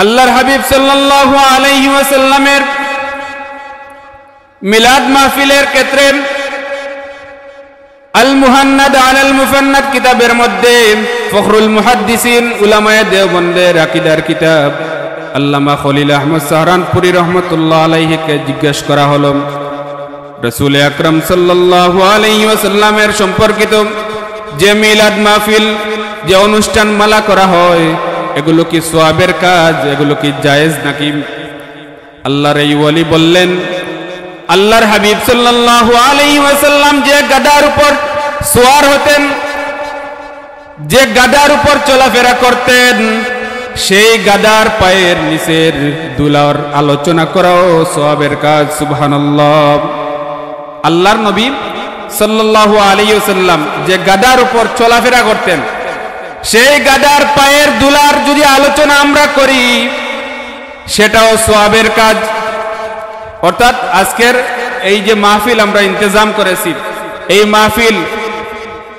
আল্লাহর হাবিব সাল্লাল্লাহু আলাইহি ওয়াসাল্লামের মিলাদ মাহফিলের ক্ষেত্রে আল মুহান্নাদ আলাল মুফান্নাদ কিতাবের মধ্যে ফখরুল মুহাদ্দিসিন উলামায়ে দেওবন্দের আকীদার কিতাব আল্লামা খলিল আহমদ সাহরানপুরি রহমাতুল্লাহ আলাইহিকে জিজ্ঞেস করা হলো, রাসূল আকরাম সাল্লাল্লাহু আলাইহি ওয়াসাল্লামের সম্পর্কিত যে মিলাদ মাহফিল, যে অনুষ্ঠান মালা করা হয়, এগুলো কি সওয়াবের কাজ, এগুলো কি জায়েজ নাকি? আল্লাহর এই ওলি বললেন, আল্লাহর হাবিব সাল্লাল্লাহু আলাইহি ওয়াসাল্লাম যে গাদার উপর সওয়ার হতেন, যে গাদার উপর চলাফেরা করতেন, সেই গাদার পায়ের নিচের দুলার আলোচনা করাও সওয়াবের কাজ। সুবহানাল্লাহ। আল্লাহর নবী সাল্লাল্লাহু আলাইহি ওয়াসাল্লাম যে গাদার উপর চলাফেরা করতেন, সেই গাদার পায়ের দুলার যদি আলোচনা আমরা করি, সেটাও সওয়াবের কাজ। অর্থাৎ আজকের এই যে মাহফিল আমরা ইন্তজাম করেছি, এই মাহফিল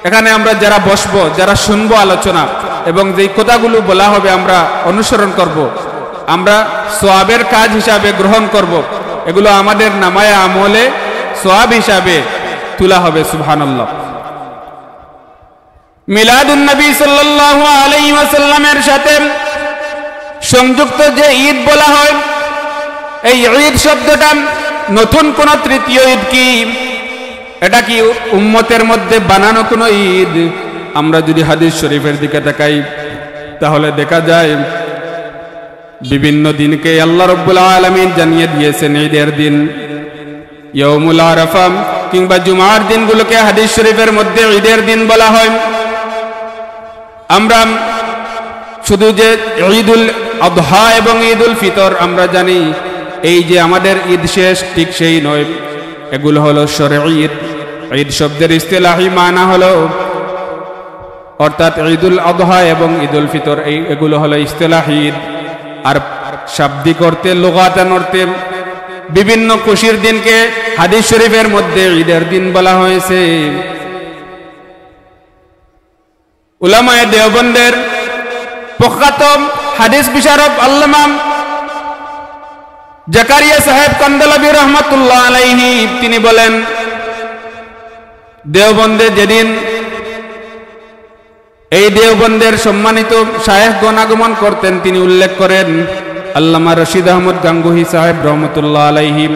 এখানে আমরা যারা বসবো, যারা শুনবো আলোচনা এবং যেই কথাগুলো বলা হবে আমরা অনুসরণ করব, আমরা সওয়াবের কাজ হিসাবে গ্রহণ করব, এগুলো আমাদের নামায়ে আমলে সওয়াব হিসাবে তোলা হবে। সুবহানাল্লাহ। মিলাদুন নবী সাল্লাল্লাহু আলাইহি ওয়াসাল্লামের সাথে সংযুক্ত যে ঈদ বলা হয়, এই ঈদ শব্দটা নতুন কোন তৃতীয় ঈদ কি? এটা কি উম্মতের মধ্যে বানানো কোন ঈদ? আমরা যদি হাদিস শরীফের দিকে তাকাই, তাহলে দেখা যায় বিভিন্ন দিনকে আল্লাহ রাব্বুল আলামিন জানিয়ে দিয়েছেন ঈদের দিন। ইয়াউমুল আরাফা কিংবা জুমার দিনগুলোকে হাদিস শরীফের মধ্যে ঈদের দিন বলা হয়। আমরা শুধু যে ঈদুল আযহা এবং ঈদুল ফিতর আমরা জানি, এই যে আমাদের ঈদ শেষ, ঠিক সেই নয়। এগুলো হলো শরঈ ঈদ। ঈদ শব্দের ইসতিলাহি মানা হলো, অর্থাৎ ঈদুল আযহা এবং ঈদুল ফিতর, এগুলো হলো ইসতিলাহি ঈদ। আর শাব্দিক অর্থে, লুগাতান অর্থে বিভিন্ন খুশির দিনকে হাদিস শরীফের মধ্যে ঈদের দিন বলা হয়েছে। উলামায়ে দেওবন্দের প্রখ্যাত হাদিস বিশারদ আল্লামা জাকারিয়া সাহেব কান্দালাবি রহমাতুল্লাহ আলাইহি তিনি বলেন, দেওবন্দে যেদিন এই দেওবন্দের সম্মানিত শায়েখগণ আগমন করতেন, তিনি উল্লেখ করেন আল্লামা রশিদ আহমদ গাঙ্গুহি সাহেব রহমতুল্লাহ আলাইহি,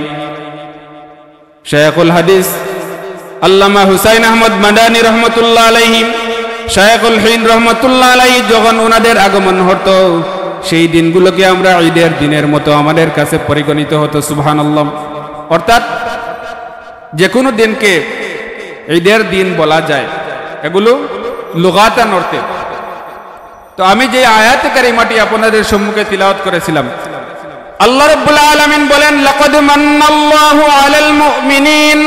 শায়েখুল হাদিস আল্লামা হুসাইন আহমদ মাদানী রহমতুল্লাহ আলাইহি, শায়েখুল হিন্দ রহমতুল্লাহ আলাইহি, যখন ওনাদের আগমন হতো, সেই দিনগুলোকে আমরা ঈদের দিনের মতো আমাদের কাছে পরিগণিত হতো। সুবহানাল্লাহ। অর্থাৎ যে কোনো দিনকে ঈদের দিন বলা যায়, এগুলো লুগাতান অর্থে। তো আমি যে আয়াতে কারিমাটি আপনাদের সম্মুখে তিলাওয়াত করেছিলাম, আল্লাহ রাব্বুল আলামিন বলেন, লাকাদ মান্নাল্লাহু আলাল মুমিনিন,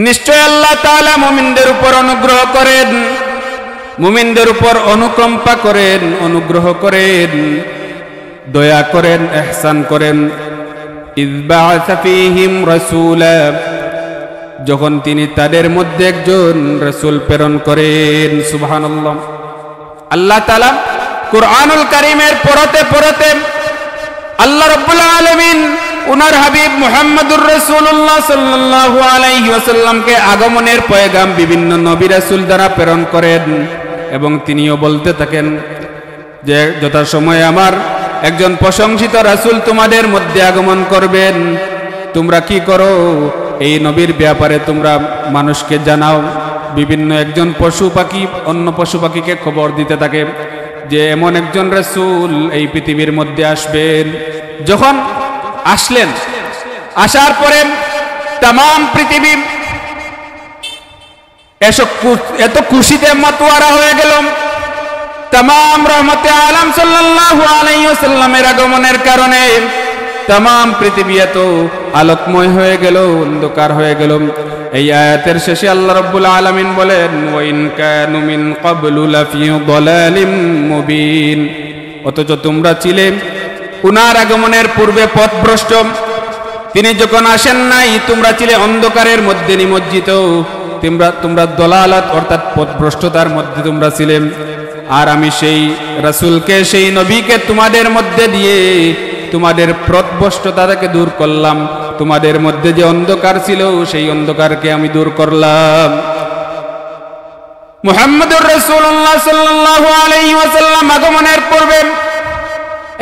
নিশ্চয় আল্লাহ তাআলা মুমিনদের উপর অনুগ্রহ করেন, মুমিনদের উপর অনুকম্পা করেন, অনুগ্রহ করেন, দয়া করেন, ইহসান করেন। ইয বা'আসা ফীহিম রাসূলা, যখন তিনি তাদের মধ্যে একজন রাসূল প্রেরণ করেন। সুবহানাল্লাহ। আল্লাহ তাআলা কুরআনুল কারীমের পড়তে পড়তে আল্লাহ রাব্বুল আলামিন উনার হাবিব মুহাম্মদুর রাসূলুল্লাহ সাল্লাল্লাহু আলাইহি ওয়াসাল্লামকে আগমনের পয়গাম বিভিন্ন নবী রাসূল দ্বারা প্রেরণ করেন, এবং তিনিও বলতে থাকেন যে যথাসময়ে আমার একজন প্রশংসিত রাসূল তোমাদের মধ্যে আগমন করবেন, তোমরা কি করো, এই নবীর ব্যাপারে তোমরা মানুষকে জানাও। বিভিন্ন একজন পশু পাখি অন্য পশু পাখিকে খবর দিতে থাকে যে এমন একজন রাসূল এই পৃথিবীর মধ্যে আসবেন। যখন আসলেন, আসার পরে তাম পৃথিবী এত খুশিতে মাতোয়ারা হয়ে গেল। তাম রহমতে আলম সাল্লাল্লাহু আলাইহি ওয়াসাল্লামের আগমনের কারণে তাম পৃথিবী এত আলোকময় হয়ে গেল, অন্ধকার হয়ে গেল। এই আয়াতের শেষে আল্লাহ রাব্বুল আলামিন বলেন, ওয়া ইন কানু মিন ক্বাবলু লাফি দালালিম মুবিন, অথচ তোমরা ছিলে উনার আগমনের পূর্বে পথভ্রষ্ট। তিনি যখন আসেন নাই, তোমরা ছিলে অন্ধকারের মধ্যে নিমজ্জিত, তোমরা দলালাত অর্থাৎ পথভ্রষ্টতার মধ্যে তোমরা ছিলে। আর আমি সেই রাসূলকে সেই নবীকে তোমাদের মধ্যে দিয়ে তোমাদের প্রতভষ্টতাকে দূর করলাম, তোমাদের মধ্যে যে অন্ধকার ছিল সেই অন্ধকারকে আমি দূর করলাম। মুহাম্মদুর রাসূলুল্লাহ সাল্লাল্লাহু আলাইহি ওয়াসাল্লাম আগমনের পূর্বে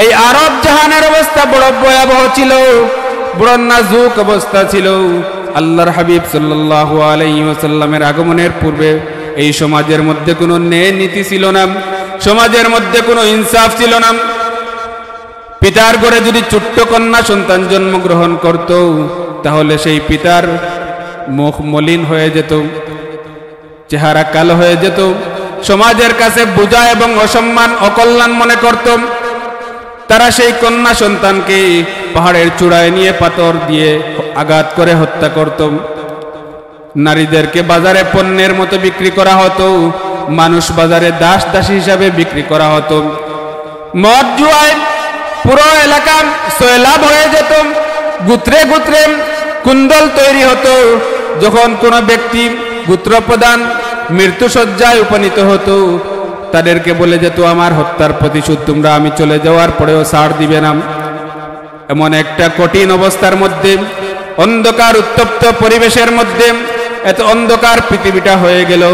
এই আরব জাহানের অবস্থা বড় ভয়াবহ ছিল, বড় নাজুক অবস্থা ছিল। আল্লাহর হাবিব সাল্লাল্লাহু আলাইহি ওয়াসাল্লামের আগমনের পূর্বে এই সমাজের মধ্যে কোনো ন্যায় নীতি ছিল না, সমাজের মধ্যে কোনো ইনসাফ ছিল না। পিতার ঘরে যদি ছোট্ট কন্যা সন্তান জন্মগ্রহণ করত তাহলে সেই পিতার মুখ মলিন হয়ে যেত, চেহারা কালো হয়ে যেত, সমাজের কাছে বোঝা এবং অসম্মান অকল্যাণ মনে করত। তারা সেই কন্যা সন্তানকে পাহাড়ের চূড়ায় নিয়ে পাথর দিয়ে আঘাত করে হত্যা করত। নারীদেরকে বাজারে পণ্যের মতো বিক্রি করা হতো, মানুষ বাজারে দাস দাসী হিসাবে বিক্রি করা হতো। মদ জুয়ায় পুরো এলাকা সয়লাব হয়ে যেত, গোত্রে গোত্রে কুণ্ডল তৈরি হতো। যখন কোনো ব্যক্তি গোত্রপ্রধান মৃত্যুসজ্জায় উপনীত হতো তাদেরকে বলে যেত আমার হত্যার প্রতিশোধ তোমরা আমি চলে যাওয়ার পরেও ছাড় দিবে না। এমন একটা কঠিন অবস্থার মধ্যে, অন্ধকার উত্তপ্ত পরিবেশের মধ্যে এত অন্ধকার পৃথিবীটা হয়ে গেল।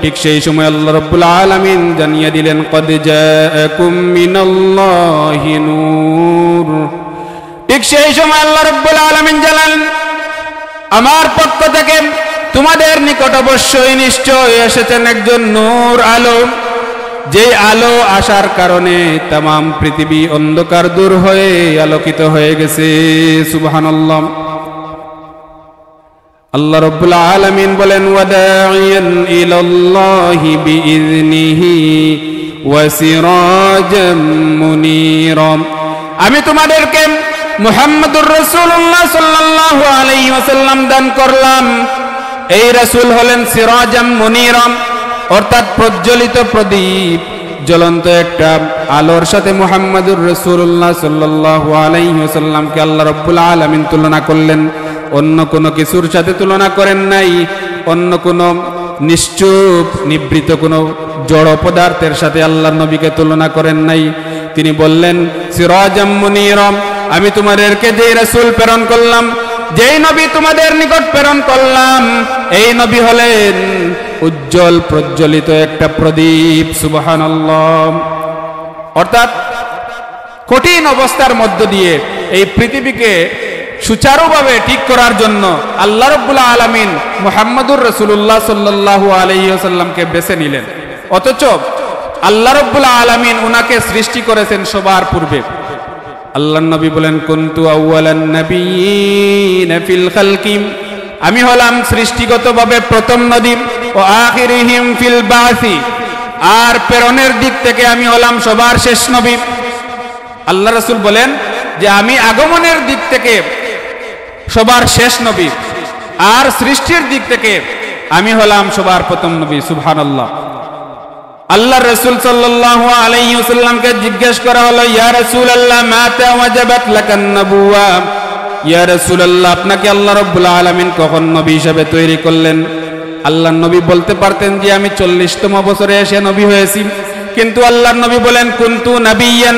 ঠিক সেই সময় আল্লাহ রাব্বুল আলামিন জানিয়ে দিলেন কদ জাআকুম মিনাল্লাহি নূর। ঠিক সেই সময় আল্লাহ রাব্বুল আলামিন জানালেন আমার পক্ষ থেকে তোমাদের নিকট অবশ্যই নিশ্চয় এসেছেন একজন নূর, আলো, যে আলো আসার কারণে तमाम পৃথিবী অন্ধকার দূর হয়ে আলোকিত হয়ে গেছে। সুবহানাল্লাহ। আল্লাহ রাব্বুল আলামিন বলেন ওয়াদাইয়ান ইলাল্লাহি বিইযনিহি ওয়া সিরাজাম মুনীরা। আমি তোমাদেরকে মুহাম্মদুর রাসূলুল্লাহ সাল্লাল্লাহু আলাইহি ওয়াসাল্লাম দান করলাম। এই রাসূল হলেন সিরাজাম মুনীরা, অর্থাৎ প্রজ্বলিত প্রদীপ, জ্বলন্ত একটা আলোর সাথে মুহাম্মদুর রাসূলুল্লাহ সাল্লাল্লাহু আলাইহি ওয়াসাল্লামকে আল্লাহ রাব্বুল আলামিন তুলনা করলেন। অন্য কোনো কিছুর সাথে তুলনা করেন নাই, অন্য কোনো নিশ্চুপ নিবৃত কোনো জড় পদার্থের সাথে আল্লাহর নবীকে তুলনা করেন নাই। তিনি বললেন সিরাজাম মুনীরা, আমি তোমাদেরকে যে রাসূল প্রেরণ করলাম, যেই নবী তোমাদের নিকট প্রেরণ করলাম, এই নবী হলেন উজ্জ্বল প্রজ্বলিত একটা প্রদীপ। সুবহানাল্লাহ। অর্থাৎ কঠিন অবস্থার মধ্য দিয়ে এই পৃথিবীকে সুচারুভাবে ঠিক করার জন্য আল্লাহ রাব্বুল আলামিন মুহাম্মদুর রাসূলুল্লাহ সাল্লাল্লাহু আলাইহি ওয়াসাল্লামকে বেছে নিলেন। অথচ আল্লাহ রাব্বুল আলামিন উনাকে সৃষ্টি করেছেন সবার পূর্বে। আল্লাহর নবী বলেন কুনতু আউয়ালান নাবিয়িন ফিল খালকি, আমি হলাম সৃষ্টিগতভাবে প্রথম নবী, ও আখিরিহিম ফিল বাসি, আর প্রেরণের দিক থেকে আমি হলাম সবার শেষ নবী। আল্লাহ রাসূল বলেন যে আমি আগমনের দিক থেকে সবার শেষ নবী, আর সৃষ্টির দিক থেকে আমি হলাম সবার প্রথম নবী। সুবহানাল্লাহ। আল্লাহ রাসূল সাল্লাল্লাহু আলাইহি ওয়াসাল্লামকে জিজ্ঞেস করা হলো ইয়া রাসূলুল্লাহ মাতা ওয়াজাবাত লাকান নবুওয়া, ইয়া রাসূলুল্লাহ আপনাকে আল্লাহ রাব্বুল আলামিন কখন নবী হিসেবে তৈরি করলেন? আল্লাহর নবী বলতে পারতেন যে আমি 40তম বছরে এসে নবী হয়েছি, কিন্তু আল্লাহর নবী বলেন কুনতু নাবিয়ান,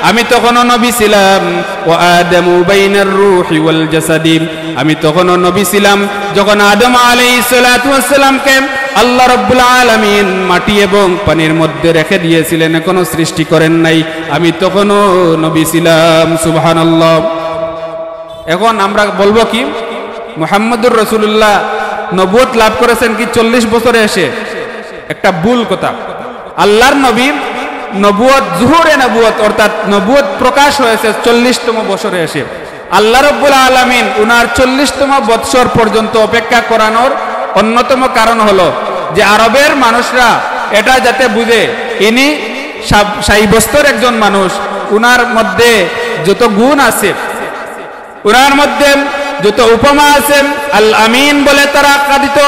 আমি তখনও নবী ছিলাম। ও আদামু বাইনার রূহি ওয়াল জাসাদি, আমি তখনও নবী ছিলাম যখন আদম আলাইহিস সালাতু ওয়াস সালামকে আল্লাহ রাব্বুল আলামিন মাটি এবং পানির মধ্যে রেখে দিয়েছিলেন, এখনো সৃষ্টি করেন নাই, আমি তখনও নবী ছিলাম। সুবহানাল্লাহ। এখন আমরা বলবো কি মুহাম্মদুর রাসূলুল্লাহ নবুয়ত লাভ করেছেন কি 40 বছরে এসে? একটা ভুল কথা। আল্লাহর নবী নবুয়ত জুহুরে নবুয়ত অর্থাৎ নবুয়ত প্রকাশ হয়েছে 40তম বছরে এসে। আল্লাহ রাব্বুল আলামিন উনার 40তম বৎসর পর্যন্ত অপেক্ষা করানোর অন্যতম কারণ হলো যে আরবের মানুষরা এটা যাতে বুঝে ইনি সাইবস্তর একজন মানুষ, উনার মধ্যে যত গুণ আছে, উনার মধ্যে যত উপমা আছে, আল আমিন বলে তারা আখ্যায়িত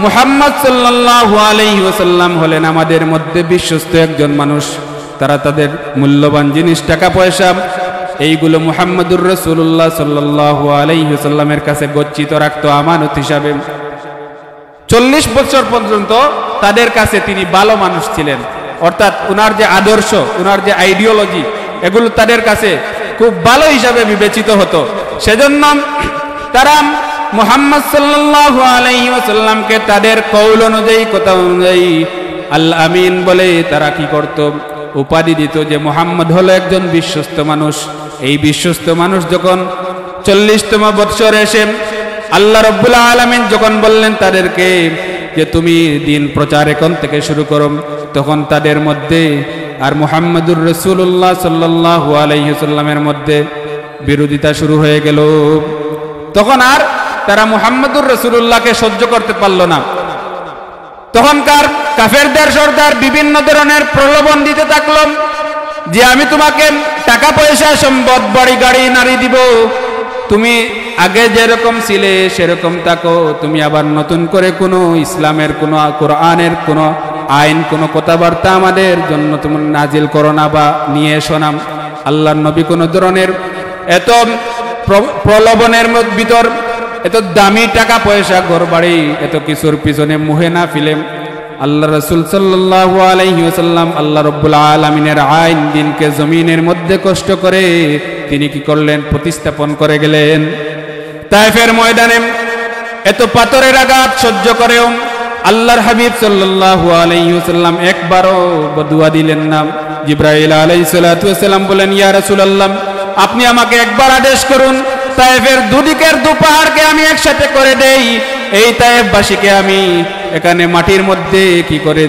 মুহাম্মদ সাল্লাল্লাহু আলাইহি ওয়াসাল্লাম হলেন আমাদের মধ্যে বিশ্বস্ত একজন মানুষ। তারা তাদের মূল্যবান জিনিস, টাকা পয়সা, এইগুলো মুহাম্মদুর রাসূলুল্লাহ সাল্লাল্লাহু আলাইহি ওয়াসাল্লামের কাছে গচ্ছিত রাখত আমানত হিসাবে। 40 বছর পর্যন্ত তাদের কাছে তিনি ভালো মানুষ ছিলেন। অর্থাৎ উনার যে আদর্শ, উনার যে আইডিওলজি, এগুলো তাদের কাছে খুব ভালো হিসাবে বিবেচিত হতো। সেজন্য তারা মুহাম্মদ সাল্লাল্লাহু আলাইহি ওয়াসাল্লামকে তাদের কৌল অনুযায়ী, কথা অনুযায়ী আল আমিন বলে তারা কি করত, উপাধি দিত যে মুহাম্মদ হলো একজন বিশ্বস্ত মানুষ। এই বিশ্বস্ত মানুষ যখন 40তম বৎসরে এসে আল্লাহ রাব্বুল আলামিন যখন বললেন তাদেরকে যে তুমি দিন প্রচার এখন থেকে শুরু করো, তখন তাদের মধ্যে আর মুহাম্মদুর রাসূলুল্লাহ সাল্লাল্লাহু আলাইহি ওয়াসাল্লামের মধ্যে বিরোধিতা শুরু হয়ে গেল। তখন আর তারা মুহাম্মদুর রাসূলুল্লাহকে সহ্য করতে পারল না। তখনকার কাফেরদের সর্দার বিভিন্ন ধরনের প্রলোভন দিতে থাকলো যে আমি তোমাকে টাকা পয়সা, সম্পদ, বাড়ি গাড়ি, নারী দিব, তুমি আগে যেরকম ছিলে সেরকম থাকো, তুমি আবার নতুন করে কোনো ইসলামের কোনো কোরআনের কোনো আইন, কোনো কথাবার্তা আমাদের জন্য তুমি নাজিল করো না বা নিয়ে এসো না। আল্লাহর নবী কোনো ধরনের এত প্রলোভনের ভিতর, এত দামি টাকা পয়সা, ঘর বাড়ি, এত কিছুর পিছনে মুহে না ফেলে আল্লাহ রাসূল সাল্লাল্লাহু আলাইহি ওয়াসাল্লাম আল্লাহ রাব্বুল আলামিনের আইন দিনকে জমিনের মধ্যে কষ্ট করে তিনি কি করলেন, প্রতিস্থাপন করে গেলেন। তায়েফের ময়দানে এত পাথরের আঘাত সহ্য করেও আল্লাহর হাবিব সাল্লাল্লাহু আলাইহি ওয়াসাল্লাম একবারও বদুয়া দিলেন না। জিবরাইল আলাইহিস সালাতু ওয়াসালাম বলেন, ইয়া রাসূলুল্লাহ, আপনি আমাকে একবার আদেশ করুন, তায়েফের দুদিকের দু পাহাড়কে আমি একসাথে করে দেই, এই তায়েফবাসীকে আমি এখানে মাটির মধ্যে কি করে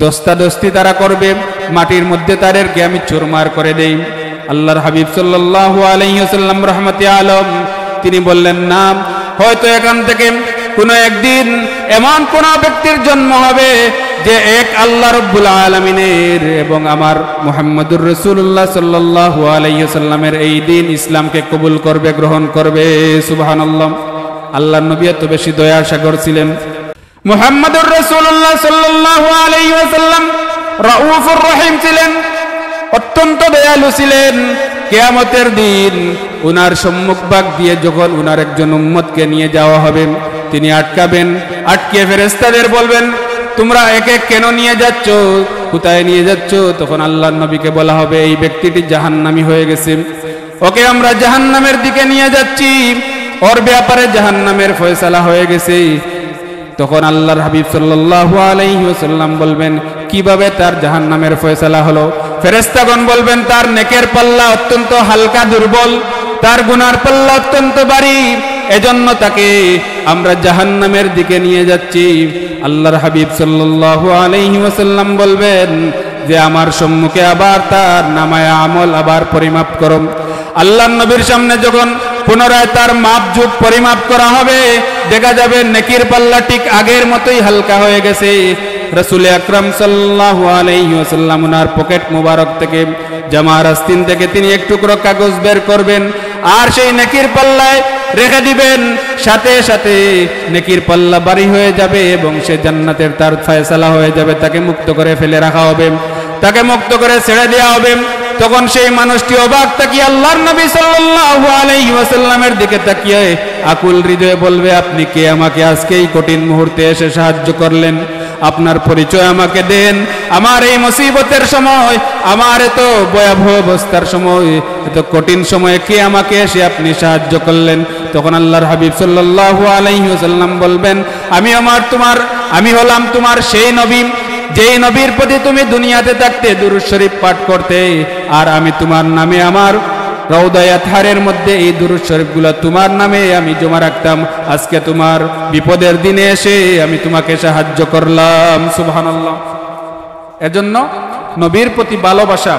দস্তাদস্তি তারা করবে, মাটির মধ্যে তাদেরকে আমি চুরমার করে দেই। আল্লাহর হাবিব সাল্লাল্লাহু আলাইহি ওয়াসাল্লাম রহমতে আলম তিনি বললেন, না, হয়তো এখান থেকে কোনো একদিন এমন কোন ব্যক্তির জন্ম হবে যে এক আল্লাহ রাব্বুল আলামিনের এবং আমার মুহাম্মদুর রাসূলুল্লাহ সাল্লাল্লাহু আলাইহি ওয়াসাল্লামের এই দিন ইসলামকে কবুল করবে, গ্রহণ করবে। সুবহানাল্লাহ। আল্লাহর নবী এত বেশি দয়ার সাগর ছিলেন। মুহাম্মদুর রাসূলুল্লাহ সাল্লাল্লাহু আলাইহি ওয়াসাল্লাম রাউফুর রহিম ছিলেন, অত্যন্ত দয়ালু ছিলেন। কিয়ামতের দিন উনার সম্মুখ ভাগ দিয়ে যখন উনার একজন উম্মতকে নিয়ে যাওয়া হবে, তিনি আটকাবেন, আটকে ফেরেশতাদের বলবেন, তোমরা একে কেন নিয়ে যাচ্ছ, কোথায় নিয়ে যাচ্ছ? তখন আল্লাহর নবীকে বলা হবে, এই ব্যক্তিটি জাহান্নামী হয়ে গেছে, ওকে আমরা জাহান্নামের দিকে নিয়ে যাচ্ছি, ওর ব্যাপারে জাহান্নামের ফয়সালা হয়ে গেছে। তখন আল্লাহর হাবিব সাল্লাল্লাহু আলাইহি ওয়াসাল্লাম বলবেন, কিভাবে তার জাহান্নামের ফয়সালা হলো? ফেরেশতাগণ বলবেন, তার নেকের পাল্লা অত্যন্ত হালকা, দুর্বল, তার গুনার পাল্লা অত্যন্ত ভারী, এজন্য তাকে আমরা জাহান্নামের দিকে নিয়ে যাচ্ছি। আল্লাহর হাবিব সাল্লাল্লাহু আলাইহি ওয়াসাল্লাম বলবেন যে আমার সম্মুখে আবার তার নামায়ে আমল আবার পরিমাপ করো। আল্লাহর নবীর সামনে যখন পুনরায় তার মাপ যুগ পরিমাপ করা হবে, দেখা যাবে নেকির পাল্লা ঠিক আগের মতোই হালকা হয়ে গেছে। রাসূল আকরাম সাল্লাল্লাহু আলাইহি ওয়াসাল্লাম ওনার পকেট মুবারক থেকে, জামার আস্তিন থেকে তিনি এক টুকরো কাগজ বের করবেন আর সেই নেকির পাল্লায় রেখে দিবেন, সাথে সাথে নেকির পাল্লা ভারী হয়ে যাবে এবং সে জান্নাতের তার ফয়সালা হয়ে যাবে, তাকে মুক্ত করে ফেলে রাখা হবে, তাকে মুক্ত করে ছেড়ে দেওয়া হবে। তখন সেই মানুষটি অবাক তাকিয়ে আল্লাহর নবী সাল্লাল্লাহু আলাইহি ওয়াসাল্লামের দিকে তাকিয়ে আকুল হৃদয়ে বলবে, আপনি কে? আমাকে আজকে এই কঠিন মুহূর্তে এসে সাহায্য করলেন, আপনার পরিচয় আমাকে দেন। আমার এই মুসিবতের সময়, আমার এত ভয়াবহ অবস্থার সময়, এত কঠিন সময়ে কে আমাকে এসে আপনি সাহায্য করলেন? তখন আল্লাহর হাবিব সাল্লাল্লাহু আলাইহি ওয়াসাল্লাম বলবেন, আমি হলাম তোমার সেই নবী যেই নবীর প্রতি তুমি দুনিয়াতে থাকতে দুরূদ শরীফ পাঠ করতে, আর আমি তোমার নামে আমার রওদায়ে আতহারের মধ্যে এই দুরূদ শরীফগুলো তোমার নামে আমি জমা রাখতাম। আজকে তোমার বিপদের দিনে এসে আমি তোমাকে সাহায্য করলাম। সুবহানাল্লাহ। এজন্য নবীর প্রতি ভালোবাসা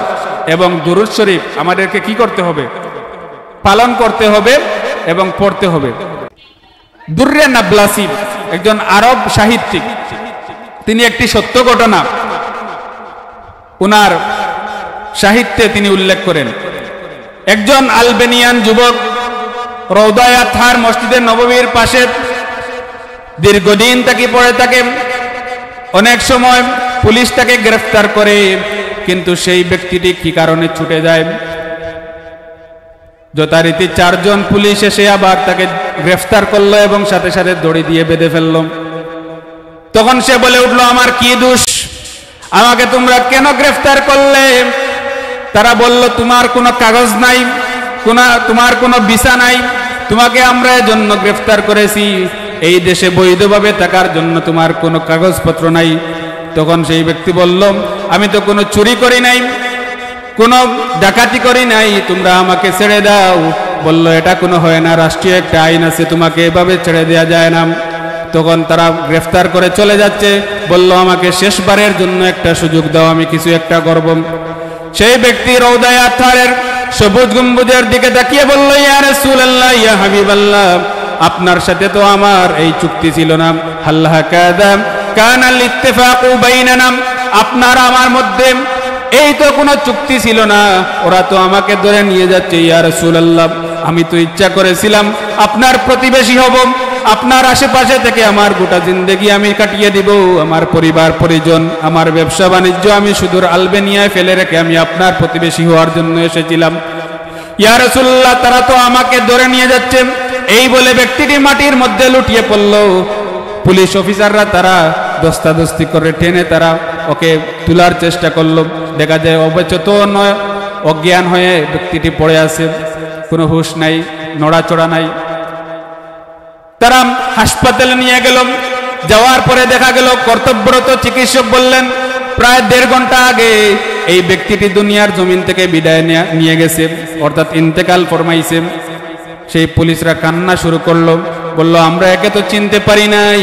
এবং দুরূদ শরীফ আমাদেরকে কি করতে হবে? পালন করতে হবে এবং পড়তে হবে। দুররে নাবলাসি একজন আরব সাহিত্যিক, তিনি একটি সত্য ঘটনা উনার সাহিত্যে তিনি উল্লেখ করেন। একজন আলবেনিয়ান যুবক রওদায়ে আতহার মসজিদে নববীর পাশে দীর্ঘদিন তাকে পড়ে থাকে। অনেক সময় পুলিশ তাকে গ্রেফতার করে, কিন্তু সেই ব্যক্তিটি কি কারণে ছুটে যায়? যথারীতি 4 জন পুলিশ এসে আবার তাকে গ্রেফতার করলো এবং সাথে সাথে দড়ি দিয়ে বেঁধে ফেলল। তখন সে বলে উঠল, আমার কি দোষ? আমাকে তোমরা কেন গ্রেফতার করলে? তারা বলল, তোমার কোনো কাগজ নাই, তোমার কোনো ভিসা নাই, তোমাকে আমরা এজন্য গ্রেফতার করেছি, এই দেশে বৈধভাবে থাকার জন্য তোমার কোনো কাগজপত্র নাই। তখন সেই ব্যক্তি বলল, আমি তো কোনো চুরি করি নাই, কোনো ডাকাতি করি নাই, তোমরা আমাকে ছেড়ে দাও। বলল, এটা কোনো হয় না, রাষ্ট্রীয় একটা আইন আছে, তোমাকে এভাবে ছেড়ে দেওয়া যায় না। তখন তারা গ্রেফতার করে চলে যাচ্ছে। বলল, আমাকে শেষবারের জন্য একটা সুযোগ দাও, আমি কিছু একটা করব। সেই ব্যক্তি রওদায়ে আতহারের সবুজ গম্বুজের দিকে তাকিয়ে বলল, ইয়া রাসূলুল্লাহ, ইয়া হাবিবাল্লাহ, আপনার সাথে তো আমার এই চুক্তি ছিল না। হাল্লা কাদা কানাল ইত্তিফাকু বাইনানা, আপনার আমার মধ্যে এই তো কোনো চুক্তি ছিল না, ওরা তো আমাকে ধরে নিয়ে যাচ্ছে। ইয়া রাসূলুল্লাহ, আমি তো ইচ্ছা করেছিলাম আপনার প্রতিবেশী হব, আপনার আশেপাশে থেকে আমার গোটা জিন্দেগি আমি কাটিয়ে দিব, আমার পরিবার পরিজন, আমার ব্যবসা বাণিজ্য আমি সুদূর আলবেনিয়ায় ফেলে রেখে আমি আপনার প্রতিবেশী হওয়ার জন্য এসেছিলাম। ইয়া রাসূলুল্লাহ, তারা তো আমাকে ধরে নিয়ে যাচ্ছে। এই বলে ব্যক্তিটি মাটির মধ্যে লুটিয়ে পড়ল। পুলিশ অফিসাররা তারা দস্তাদস্তি করে টেনে তারা ওকে তোলার চেষ্টা করলো। দেখা যায় অবচেতন অজ্ঞান হয়ে ব্যক্তিটি পড়ে আছে, কোনো হুঁশ নাই, নড়াচড়া নাই। তারা হাসপাতালে নিয়ে গেল। যাওয়ার পরে দেখা গেল কর্তব্যরত চিকিৎসক বললেন, প্রায় 1.5 ঘন্টা আগে এই ব্যক্তিটি দুনিয়ার জমিন থেকে বিদায় নিয়ে গেছে, অর্থাৎ ইন্তেকাল ফরমাইছে। সেই পুলিশরা কান্না শুরু করলো, বলল, আমরা একে তো চিনতে পারি নাই,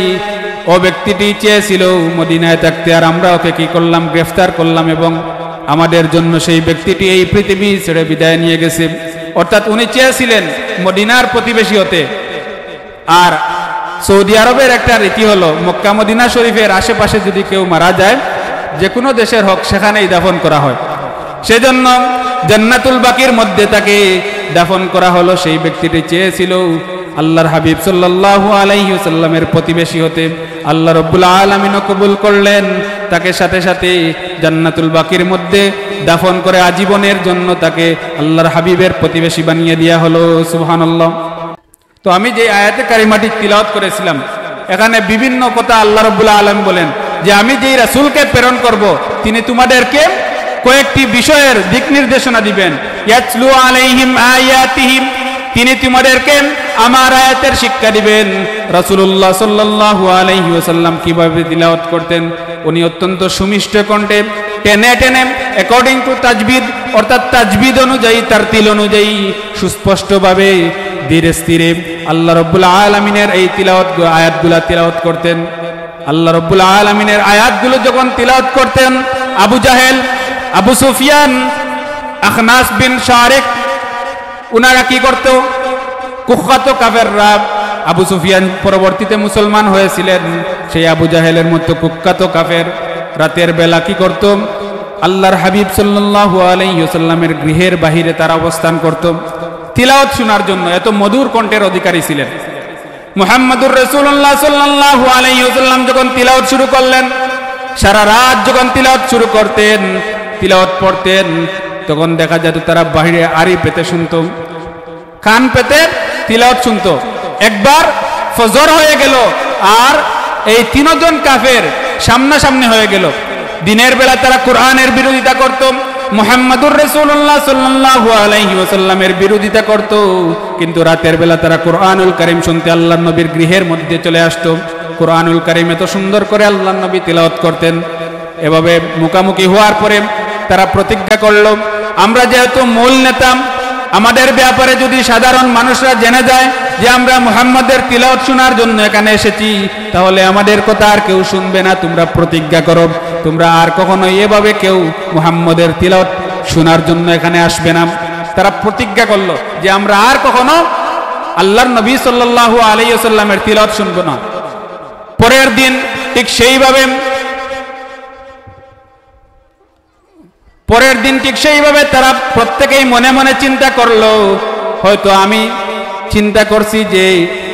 ও ব্যক্তিটি চেয়েছিল মদিনায় থাকতে, আর আমরা ওকে কি করলাম, গ্রেফতার করলাম, এবং আমাদের জন্য সেই ব্যক্তিটি এই পৃথিবী ছেড়ে বিদায় নিয়ে গেছে। অর্থাৎ উনি চেয়েছিলেন মদিনার প্রতিবেশী হতে। আর সৌদি আরবের একটা রীতি হলো, মক্কা মদিনা শরীফের আশেপাশে যদি কেউ মারা যায়, যে কোনো দেশের হোক, সেখানেই দাফন করা হয়। সেজন্য জান্নাতুল বাকির মধ্যে তাকে দাফন করা হলো। সেই ব্যক্তিটি চেয়েছিল আল্লাহর হাবিব সাল্লাল্লাহু আলাইহি ওয়াসাল্লামের প্রতিবেশী হতে। আল্লাহ রাব্বুল আলামিন কবুল করলেন, তাকে সাথে সাথে জান্নাতুল বাকির মধ্যে দাফন করে আজীবনের জন্য তাকে আল্লাহর হাবিবের প্রতিবেশী বানিয়ে দেওয়া হলো। সুবহানাল্লাহ। তো আমি যে আয়াতে কারিমাটি তিলাওয়াত করেছিলাম, এখানে বিভিন্ন কথা আল্লাহ রাব্বুল আলামিন বলেন যে আমি যেই রাসূলকে প্রেরণ করব, তিনি তোমাদেরকে কয়েকটি বিষয়ের দিক নির্দেশনা দিবেন। ইয়াতলু আলাইহিম আয়াতিহিম, তিনি তোমাদেরকে আমার আয়াতের শিক্ষা দিবেন। রাসূলুল্লাহ সাল্লাল্লাহু আলাইহি ওয়াসাল্লাম কিভাবে তিলাওয়াত করতেন, উনি অত্যন্ত সুমিষ্ট কণ্ঠে টেনে টেনে অ্যাকর্ডিং টু তাজবিদ, অর্থাৎ তাজবিদ অনুযায়ী, তারতিল অনুযায়ী সুস্পষ্টভাবে ধীরে স্থিরে আল্লাহ রাব্বুল আলামিনের এই আয়াতগুলো তিলাওয়াত করতেন। আল্লাহ রাব্বুল আলামিনের আয়াতগুলো যখন তিলাওয়াত করতেন, আবু জাহেল, আবু সুফিয়ান, আখনাস বিন শারিক, উনারা কি করত? কুখ্যাত কাফেররা, আবু সুফিয়ান পরবর্তীতে মুসলমান হয়েছিলেন, সেই আবু জাহেলের মতো কুখ্যাত কাফের রাতের বেলা কি করত? আল্লাহর হাবিব সাল্লাল্লাহু আলাইহি ওয়াসাল্লামের গৃহের বাহিরে তারা অবস্থান করত তিলাওয়াত শোনার জন্য। এত মধুর কণ্ঠের অধিকারী ছিলেন। মুহাম্মদুর রাসূলুল্লাহ সাল্লাল্লাহু আলাইহি ওয়াসাল্লাম যখন তিলাওয়াত শুরু করলেন, সারা রাত যখন তিলাওয়াত শুরু করতেন, তিলাওয়াত পড়তেন, তখন দেখা যেত তারা বাহিরে আড়ি পেতে শুনত, কান পেতে তিলাওয়াত শুনত। একবার ফজর হয়ে গেল আর এই 3 জন কাফের সামনাসামনি হয়ে গেল। দিনের বেলা তারা কোরআনের বিরোধিতা করত, মুহাম্মদুর রাসূলুল্লাহ সাল্লাল্লাহু আলাইহি ওয়াসাল্লামের বিরোধিতা করত, কিন্তু রাতের বেলা তারা কোরআনুল কারীম শুনতে আল্লাহর নবীর গৃহের মধ্যে চলে আসতো। কোরআনুল কারীম এত সুন্দর করে আল্লাহর নবী তিলাওয়াত করতেন। এভাবে মুখামুখি হওয়ার পরে তারা প্রতিজ্ঞা করলো, আমরা যেহেতু মূল নেতা, আমাদের ব্যাপারে যদি সাধারণ মানুষরা জেনে যায় যে আমরা মুহাম্মাদের তিলাওয়াত শোনার জন্য এখানে এসেছি, তাহলে আমাদের কথা আর কেউ শুনবে না। তোমরা প্রতিজ্ঞা করো, তোমরা আর কখনো এভাবে কেউ মুহাম্মাদের তিলাওয়াত শোনার জন্য এখানে আসবে না। তারা প্রতিজ্ঞা করলো যে আমরা আর কখনো আল্লাহর নবী সাল্লাল্লাহু আলাইহি ওয়াসাল্লামের তিলাওয়াত শুনবো না। পরের দিন ঠিক সেইভাবে তারা প্রত্যেকেই মনে মনে চিন্তা করলো, হয়তো আমি চিন্তা করছি যে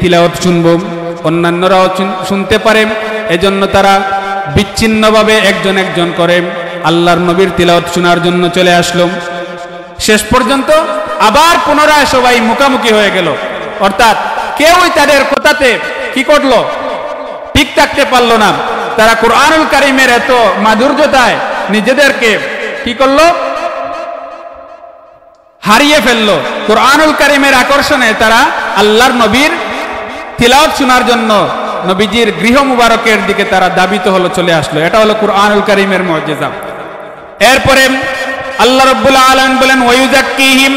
তিলাওয়াত শুনবো, অন্যান্যরাও শুনতে পারে, এজন্য তারা বিচ্ছিন্নভাবে একজন একজন করে আল্লাহর নবীর তিলাওয়াত শোনার জন্য চলে আসলো। শেষ পর্যন্ত আবার পুনরায় সবাই মুখামুখি হয়ে গেল, অর্থাৎ কেউই তাদের কথাতে কি করলো, ঠিক থাকতে পারলো না। তারা কুরআনুল কারীমের এত মাধুর্যতায় নিজেদেরকে কি করলো, হারিয়ে ফেললো। কুরআনুল কারীমের আকর্ষণে তারা আল্লাহর নবীর তিলাওয়াত শোনার জন্য নবীজির গৃহ মুবারকের দিকে তারা দাবিত হলো, চলে আসলো। এটা হলো কুরআনুল কারীমের মুজিজা। এরপরে আল্লাহ রাব্বুল আলামিন বলেন ওয়ায়ুযাক্কিহিম,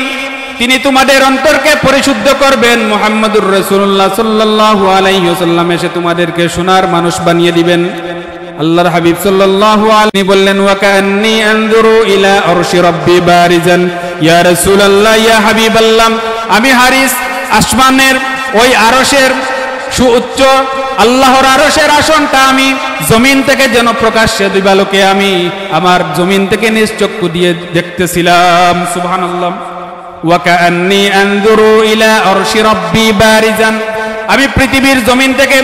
তিনি তোমাদের অন্তরকে পরিশুদ্ধ করবেন। মুহাম্মদুর রাসূলুল্লাহ সাল্লাল্লাহু আলাইহি ওয়াসাল্লাম এসে তোমাদেরকে সোনার মানুষ বানিয়ে দিবেন। আল্লাহর হাবিব সাল্লাল্লাহু আলাইহি বললেন ওয়া কান্নী আনজুরু ইলা আরশি রাব্বি বারিজান, ইয়া রাসূলুল্লাহ ইয়া হাবিবাল্লাহ, আমি হারিস আসমানের ওই আরশের সুউচ্চ আল্লাহর আরশের আসনটা আমি জমিন থেকে যেন প্রকাশ্যে দিবালোকে আমি আমার জমিন থেকে নিজ চক্ষু দিয়ে দেখতেছিলাম। সুবহানাল্লাহ। ওয়া কান্নী আনজুরু ইলা আরশি রাব্বি বারিজান, আমি পৃথিবীর জমিন থেকে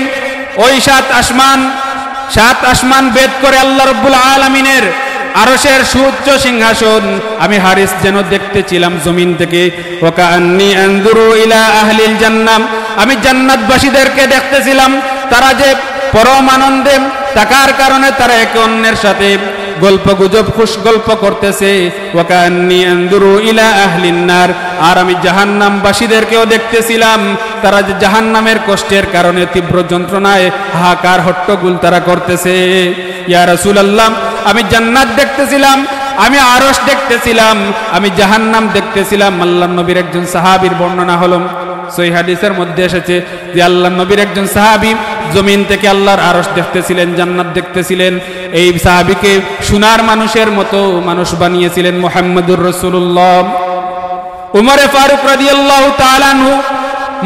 ওই সাত আসমান ভেদ করে আল্লাহ রাব্বুল আলামিনের আরশের সুউচ্চ সিংহাসন আমি হারিস যেন দেখতেছিলাম জমিন থেকে। ওয়া কান্নী আনজুরু ইলা আহলিল জান্নাহ, আমি জান্নাতবাসীদেরকে দেখতেছিলাম, তারা যে পরম আনন্দে থাকার কারণে তারা একে অন্যের সাথে গল্প গুজব খুশ গল্প করতেছে। ওয়া কান্নী আনজুরু ইলা আহলিন নার, আর আমি জাহান্নামবাসীদেরকেও দেখতেছিলাম, তারা যে জাহান্নামের কষ্টের কারণে তীব্র যন্ত্রণায় হাহাকার হট্টগোল তারা করতেছে। ইয়া রাসূলুল্লাহ, আমি জান্নাত দেখতেছিলাম, আমি আরশ দেখতেছিলাম, আমি জাহান্নাম দেখতেছিলাম। আল্লাহর নবীর একজন সাহাবীর বর্ণনা হলো, সহিহ হাদিসের মধ্যে এসেছে যে আল্লাহর নবীর একজন সাহাবী জমিন থেকে আল্লাহর আরশ দেখতেছিলেন, জান্নাত দেখতেছিলেন। এই সাহাবীকে সোনার মানুষের মতো মানুষ বানিয়েছিলেন মুহাম্মদুর রাসূলুল্লাহ। উমরে ফারুক রাদিয়াল্লাহু তাআলা আনহু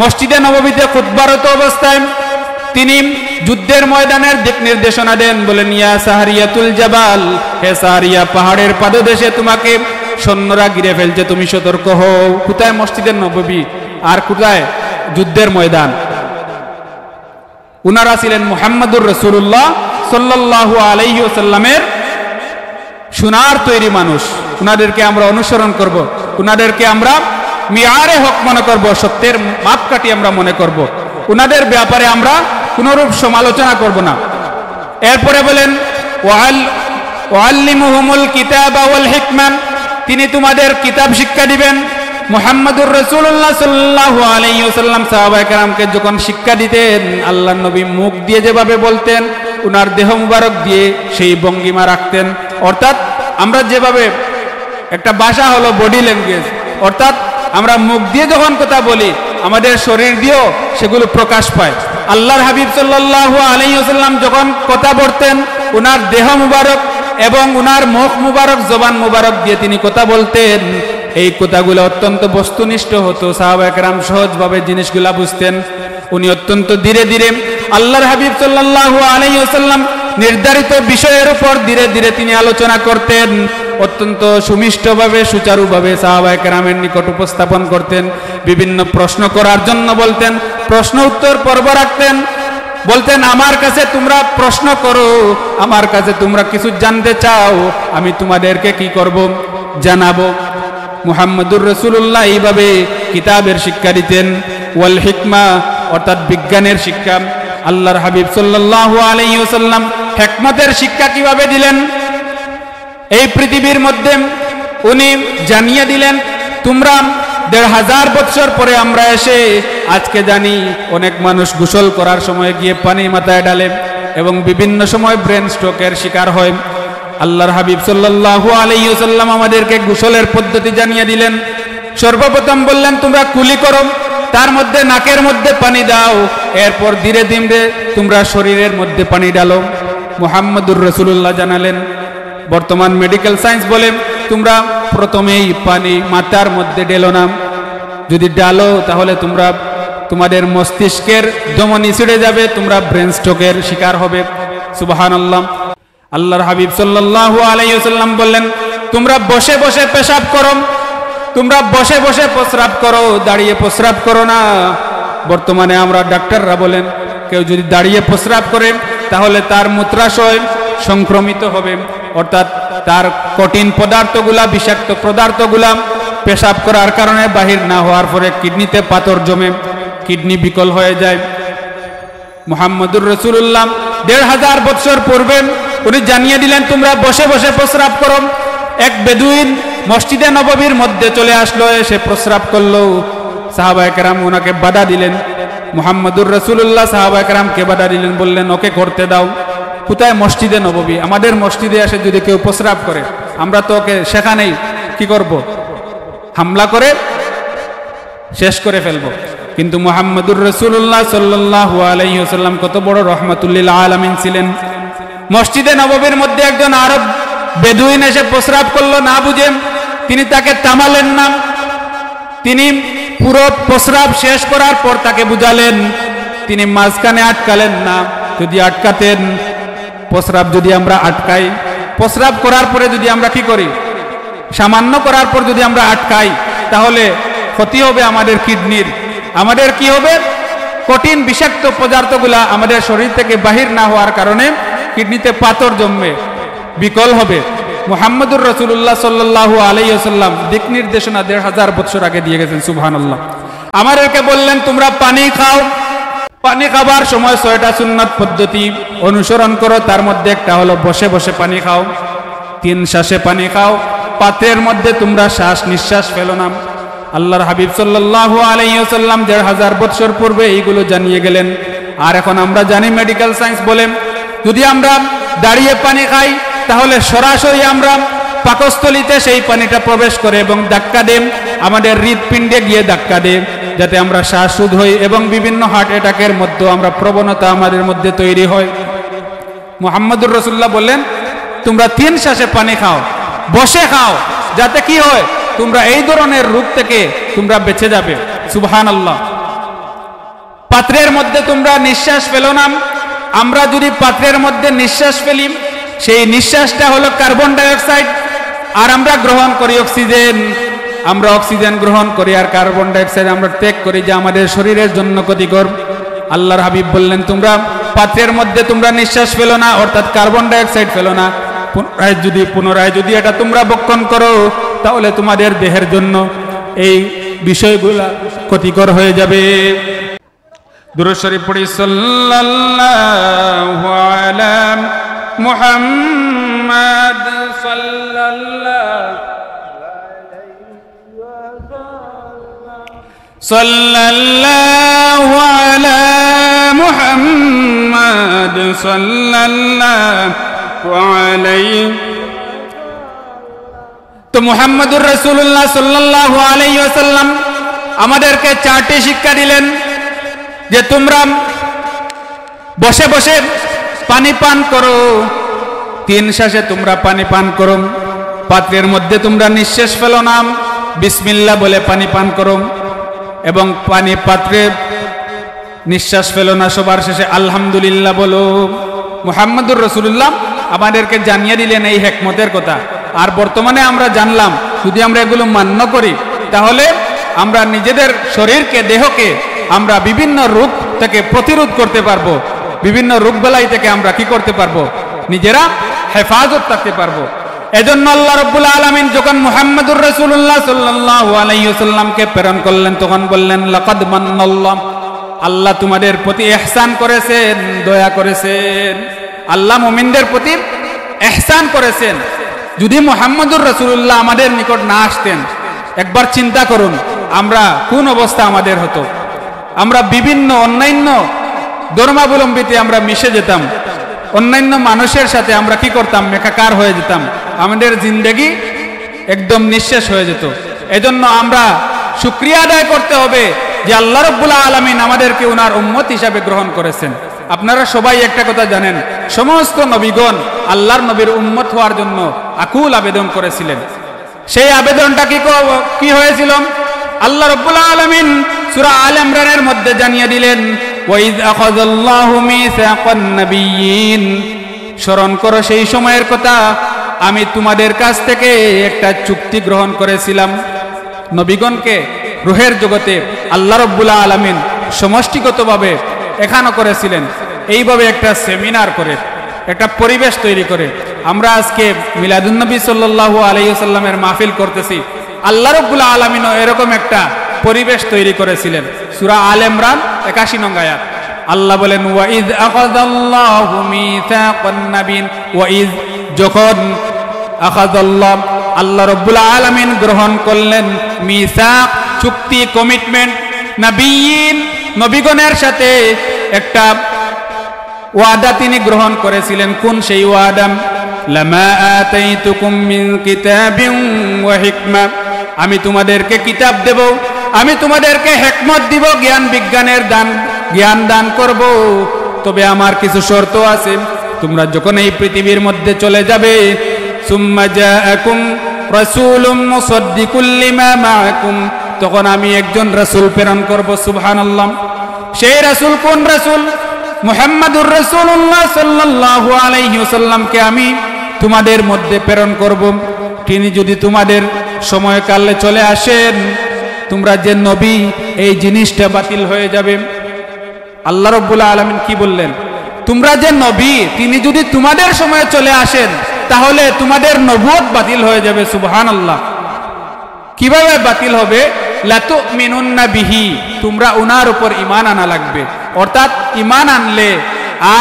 মসজিদে নববীতে খুতবারত অবস্থায় তিনি যুদ্ধের ময়দানের দিক নির্দেশনা দেন, বলেন ইয়া সাহারিয়াতুল জাবাল, হে সাহারিয়া, পাহাড়ের পাদদেশে তোমাকে সৈন্যরা ঘিরে ফেলছে, তুমি সতর্ক হও। কোথায়? মসজিদের নববী, আর কোথায়? যুদ্ধের ময়দান। উনারা ছিলেন মুহাম্মদুর রাসূলুল্লাহ সাল্লাল্লাহু আলাইহি ওয়াসাল্লামের সোনার তৈরি মানুষ। উনাদেরকে আমরা অনুসরণ করব, উনাদেরকে আমরা মিয়ারে হক মনে করব, সত্যের মাপকাঠি আমরা মনে করব। উনাদের ব্যাপারে আমরা কোনরূপ সমালোচনা করব না। এরপরে বলেন ওয়াল্লিমুহুমুল কিতাবা ওয়াল হিকমান, তিনি তোমাদের কিতাব শিক্ষা দিবেন। মুহাম্মদুর রাসূলুল্লাহ সাল্লাল্লাহু আলাইহি ওয়াসাল্লাম সাহাবায়ে কেরামকে যখন শিক্ষা দিতেন, আল্লাহর নবী মুখ দিয়ে যেভাবে বলতেন, উনার দেহ মুবারক দিয়ে সেই ভঙ্গিমা রাখতেন। অর্থাৎ আমরা যেভাবে, একটা ভাষা হলো বডি ল্যাঙ্গুয়েজ, অর্থাৎ আমরা মুখ দিয়ে যখন কথা বলি আমাদের শরীর দিয়েও সেগুলো প্রকাশ পায়। আল্লাহর হাবিব সাল্লাল্লাহু আলাইহি ওয়াসাল্লাম যখন কথা বলতেন, উনার দেহ মুবারক এবং উনার মুখ মুবারক, জবান মুবারক দিয়ে তিনি কথা বলতেন। এই কথাগুলো অত্যন্ত বস্তুনিষ্ঠ হতো, সাহাবায়ে কেরাম সহজভাবে জিনিসগুলা বুঝতেন। উনি অত্যন্ত ধীরে ধীরে আল্লাহর হাবিব সাল্লাল্লাহু আলাইহি ওয়াসাল্লাম নির্ধারিত বিষয়ের উপর ধীরে ধীরে তিনি আলোচনা করতেন, অত্যন্ত সুমিষ্টভাবে সুচারুভাবে সাহাবায়ে কেরামের নিকট উপস্থাপন করতেন। বিভিন্ন প্রশ্ন করার জন্য বলতেন, প্রশ্ন উত্তর পর্ব রাখতেন, বলতেন আমার কাছে তোমরা প্রশ্ন করো, আমার কাছে তোমরা কিছু জানতে চাও, আমি তোমাদেরকে কি করব? জানাবো। মুহাম্মদুর রাসূলুল্লাহ এইভাবে কিতাবের শিক্ষা দিতেন। ওয়াল হিকমা, অর্থাৎ বিজ্ঞানের শিক্ষা। আল্লাহর হাবিব সাল্লাল্লাহু আলাইহি ওয়াসাল্লাম হিকমতের শিক্ষা কিভাবে দিলেন? এই পৃথিবীর মধ্যে উনি জানিয়ে দিলেন, তোমরা ১৫০০ বছর পরে আমরা এসে আজকে জানি অনেক মানুষ গোসল করার সময় গিয়ে পানি মাথায় ডালে এবং বিভিন্ন সময় ব্রেন স্ট্রোকের শিকার হয়। আল্লাহর হাবিব সাল্লাল্লাহু আলাইহি ওয়াসাল্লাম আমাদেরকে গোসলের পদ্ধতি জানিয়ে দিলেন। সর্বপ্রথম বললেন তোমরা কুলি করো, তার মধ্যে নাকের মধ্যে পানি দাও, এরপর ধীরে ধীরে তোমরা শরীরের মধ্যে পানি ডালো। মুহাম্মদুর রাসূলুল্লাহ জানালেন, বর্তমান মেডিকেল সায়েন্স বলে তোমরা প্রথমেই পানি মাথার মধ্যে ঢেলো না, যদি ডালো তাহলে তোমরা তোমাদের মস্তিষ্কের ধমনী ছিঁড়ে যাবে, তোমরা ব্রেন স্ট্রোকের শিকার হবে। সুবহানাল্লাহ। আল্লাহর হাবিব সাল্লাল্লাহু আলাইহি ওয়াসাল্লাম বললেন, তোমরা বসে বসে পেশাব করো, তোমরা বসে বসে প্রস্রাব করো, দাঁড়িয়ে প্রস্রাব করো না। বর্তমানে আমরা ডাক্তাররা বলেন, কেউ যদি দাঁড়িয়ে প্রস্রাব করে তাহলে তার মূত্রাশয় সংক্রমিত হবে, অর্থাৎ তার কঠিন পদার্থগুলা, বিষাক্ত পদার্থগুলা পেশাব করার কারণে বাহির না হওয়ার পরে কিডনিতে পাথর জমে কিডনি বিকল হয়ে যায়। মুহাম্মদুর রাসূলুল্লাহ 1500 বছর পূর্বে উনি জানিয়ে দিলেন তোমরা বসে বসে প্রস্রাব করো। এক বেদুইন মসজিদে নববীর মধ্যে চলে আসলো, এসে প্রস্রাব করলো। সাহাবায়ে কেরাম ওনাকে বাধা দিলেন। মুহাম্মদুর রাসূলুল্লাহ সাহাবায়ে কেরামকে বাধা দিলেন, বললেন ওকে করতে দাও। কোথায়? মসজিদে নববী। আমাদের মসজিদে এসে যদি কেউ প্রস্রাব করে আমরা তো ওকে সেখানেই কি করব? হামলা করে শেষ করে ফেলবো। কিন্তু মুহাম্মদুর রাসূলুল্লাহ সাল্লাল্লাহু আলাইহি ওয়াসাল্লাম কত বড় রাহমাতুল আলামিন ছিলেন। মসজিদে নববীর মধ্যে একজন আরব বেদুইন এসে প্রস্রাব করলো না বুঝে, তিনি তাকে থামালেন না। তিনি পুরো প্রস্রাব শেষ করার পর তাকে বুঝালেন, তিনি মাঝখানে আটকালেন না। যদি আটকাতেন, প্রস্রাব যদি আমরা আটকাই, প্রস্রাব করার পরে যদি আমরা কি করি, সামান্য করার পর যদি আমরা আটকাই, তাহলে ক্ষতি হবে আমাদের কিডনির। আমাদের কি হবে? কঠিন বিষাক্ত পদার্থগুলা আমাদের শরীর থেকে বাহির না হওয়ার কারণে কিডনিতে পাথর জমবে, বিকল হবে। মুহাম্মদুর রাসূলুল্লাহ সাল্লাল্লাহু আলাইহি ওয়াসাল্লাম দিক নির্দেশনা 1500 বছর আগে দিয়ে গেছেন। সুবহানাল্লাহ। আমাদেরকে বললেন তোমরা পানি খাও। পানি খাবার সময় 6টা সুন্নাত পদ্ধতি অনুসরণ করো। তার মধ্যে একটা হলো বসে বসে পানি খাও, 3 শ্বাসে পানি খাও। পাত্রের মধ্যে তোমরা শ্বাস নিঃশ্বাস ফেলো না। আল্লাহর হাবিব সাল্লাল্লাহু আলাইহি ওয়াসাল্লাম 1500 বছর পূর্বে এইগুলো জানিয়ে গেলেন। আর এখন আমরা জানি মেডিকেল সায়েন্স বলে যদি আমরা দাঁড়িয়ে পানি খাই তাহলে সরাসরি আমরা পাকস্থলীতে সেই পানিটা প্রবেশ করে এবং ধাক্কা দেন, আমাদের হৃৎপিণ্ডে গিয়ে ধাক্কা দেন, যাতে আমরা শ্বাসরোধ হই এবং বিভিন্ন হার্ট অ্যাটাকের মধ্যে আমরা প্রবণতা আমাদের মধ্যে তৈরি হয়। মুহাম্মদুর রাসূলুল্লাহ বললেন তোমরা 3 শ্বাসে পানি খাও, বসে খাও, যাতে কি হয় তোমরা এই ধরনের রোগ থেকে তোমরা বেঁচে যাবে। সুবহানাল্লাহ। পাত্রের মধ্যে তোমরা নিঃশ্বাস ফেলো না। আমরা যদি পাত্রের মধ্যে নিঃশ্বাস ফেলি, সেই নিঃশ্বাসটা হলো কার্বন ডাই অক্সাইড, আর আমরা গ্রহণ করি অক্সিজেন। আমরা অক্সিজেন গ্রহণ করি আর কার্বন ডাই অক্সাইড আমরা ত্যাগ করি, যা আমাদের শরীরের জন্য ক্ষতিকর। আল্লাহর হাবিব বললেন তোমরা পাত্রের মধ্যে তোমরা নিঃশ্বাস ফেলো না, অর্থাৎ কার্বন ডাই অক্সাইড ফেলো না। পুনরায় যদি এটা তোমরা ভক্ষণ করো তাহলে তোমাদের দেহের জন্য এই বিষয়গুলা ক্ষতিকর হয়ে যাবে। দুরূদ শরীফ পড়ি সাল্লাল্লাহু আলা মুহাম্মাদ সাল্লাল্লাহু আলা মুহাম্মাদ সাল্লাল্লাহু আলাইহি। তো মুহাম্মদুর রাসূলুল্লাহ সাল্লাল্লাহু আলাইহি ওয়াসাল্লাম আমাদেরকে 4টি শিক্ষা দিলেন যে তোমরা বসে বসে পানি পান করো, 3 শ্বাসে তোমরা পানি পান করো। পাত্রের মধ্যে তোমরা নিঃশ্বাস ফেলো না, বিসমিল্লাহ বলে পানি পান করো। এবং পানি পাত্রে নিঃশ্বাস ফেলো না, সবার শেষে আলহামদুলিল্লাহ বলো। মুহাম্মদুর রাসূলুল্লাহ আমাদেরকে জানিয়ে দিলেন এই হিকমতের কথা। আর বর্তমানে আমরা জানলাম যদি আমরা এগুলো মান্য করি তাহলে আমরা নিজেদের শরীরকে, দেহকে আমরা বিভিন্ন রোগ থেকে প্রতিরোধ করতে পারবো, বিভিন্ন রোগবালাই থেকে আমরা কি করতে পারবো, নিজেরা হেফাজত থাকতে পারবো। এজন্য আল্লাহ রাব্বুল আলামিন যখন মুহাম্মদুর রাসূলুল্লাহ সাল্লাল্লাহু আলাইহি ওয়াসাল্লামকে প্রেরণ করলেন তখন বললেন লাকাদ মান্নাল্লাহ, আল্লাহ তোমাদের প্রতি ইহসান করেছেন, দয়া করেছেন। আল্লাহ মুমিনদের প্রতি ইহসান করেছেন। যদি মুহাম্মদুর রাসূলুল্লাহ আমাদের নিকট না আসতেন, একবার চিন্তা করুন আমরা কোন অবস্থা আমাদের হতো। আমরা বিভিন্ন অন্যান্য ধর্মাবলম্বীতে আমরা মিশে যেতাম, অন্যান্য মানুষের সাথে আমরা কি করতাম, একাকার হয়ে যেতাম, আমাদের জিন্দেগি একদম নিঃশেষ হয়ে যেত। এজন্য আমরা শুকরিয়া আদায় করতে হবে যে আল্লাহ রাব্বুল আলামিন আমাদেরকে ওনার উম্মত হিসাবে গ্রহণ করেছেন। আপনারা সবাই একটা কথা জানেন, সমস্ত নবীগণ আল্লাহর নবীর উম্মত হওয়ার জন্য আকুল আবেদন করেছিলেন। সেই আবেদনটা কি হয়েছিল? আল্লাহ রাব্বুল আলামিন সূরা আল ইমরানের মধ্যে জানিয়ে দিলেন ওয়াইদ আখাযাল্লাহু মিসাকান নাবিয়্যিন, স্মরণ করো সেই সময়ের কথা আমি তোমাদের কাছ থেকে একটা চুক্তি গ্রহণ করেছিলাম। নবীগণকে রূহের জগতে আল্লাহ রাব্বুল আলামিন সমষ্টিগতভাবে এখানো করেছিলেন। এইভাবে একটা সেমিনার করে, একটা পরিবেশ তৈরি করে আমরা আজকে মিলাদুন নবী সাল্লাল্লাহু আলাইহি ওয়াসাল্লামের মাহফিল করতেছি। আল্লাহ রাব্বুল আলামিনও এরকম একটা পরিবেশ তৈরি করেছিলেন। সূরা আল ইমরান 81 নং আয়াত। আল্লাহ বলেন ওয়াইদ আখাযাল্লাহু মিসাকান নাবিয়্যিন, ওয়াইদ যখন আখাযাল্লাহ আল্লাহ রাব্বুল আলামিন গ্রহণ করলেন মিসাক চুক্তি কমিটমেন্ট নবিয়্যিন নবীগণের সাথে একটা ওয়াদা তিনি গ্রহণ করেছিলেন। কোন সেই ওয়াদা? লামা আতাইতুকুম মিন কিতাবিন ওয়া হিকমা, আমি তোমাদেরকে কিতাব দেব, আমি তোমাদেরকে হিকমত দিব, জ্ঞান বিজ্ঞানের জ্ঞান দান করব, তবে আমার কিছু শর্ত আছে। তোমরা যখন এই পৃথিবীর মধ্যে চলে যাবে, সুম্মা জাআকুম রাসূলুম মুসাদ্দিকুল লিমা মাআকুম, তখন আমি একজন রাসূল প্রেরণ করব। সুবহানাল্লাহ। সেই রাসূল কোন রাসূল? মুহাম্মাদুর রাসূলুল্লাহ সাল্লাল্লাহু আলাইহি ওয়াসাল্লামকে আমি তোমাদের মধ্যে প্রেরণ করব। তিনি যদি তোমাদের সময়কালে চলে আসেন, তোমরা যে নবী এই জিনিসটা বাতিল হয়ে যাবে। আল্লাহ রাব্বুল আলামিন কি বললেন? তোমরা যে নবী, তিনি যদি তোমাদের সময়ে চলে আসেন, তাহলে তোমাদের নবুয়ত বাতিল হয়ে যাবে। সুবহানাল্লাহ। কিভাবে বাতিল হবে? লাতুমিনুন্না বিহি, তোমরা উনার উপর ঈমান আনা লাগবে। অর্থাৎ ঈমান আনলে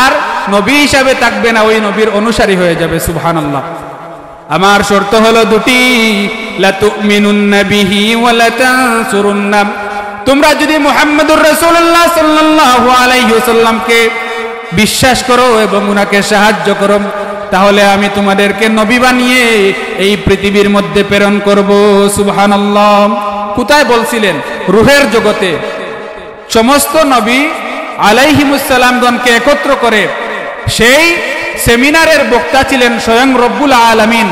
আর নবী হিসাবে থাকবে না, ওই নবীর অনুসারী হয়ে যাবে। সুবহানাল্লাহ। আমার শর্ত হলো দুটি, লাতুমিনুন্না বিহি ওয়া লাতানসুরুন্না, তোমরা যদি মুহাম্মদুর রাসূলুল্লাহ সাল্লাল্লাহু আলাইহি ওয়াসাল্লামকে বিশ্বাস করো এবং উনাকে সাহায্য করো, তাহলে আমি তোমাদেরকে নবী বানিয়ে এই পৃথিবীর মধ্যে প্রেরণ করব। সুবহানাল্লাহ। কোথায় বলছিলেন? রূহের জগতে সমস্ত নবী আলাইহিমুস সালামগণকে একত্র করে সেই সেমিনারের বক্তা ছিলেন স্বয়ং রব্বুল আলামিন।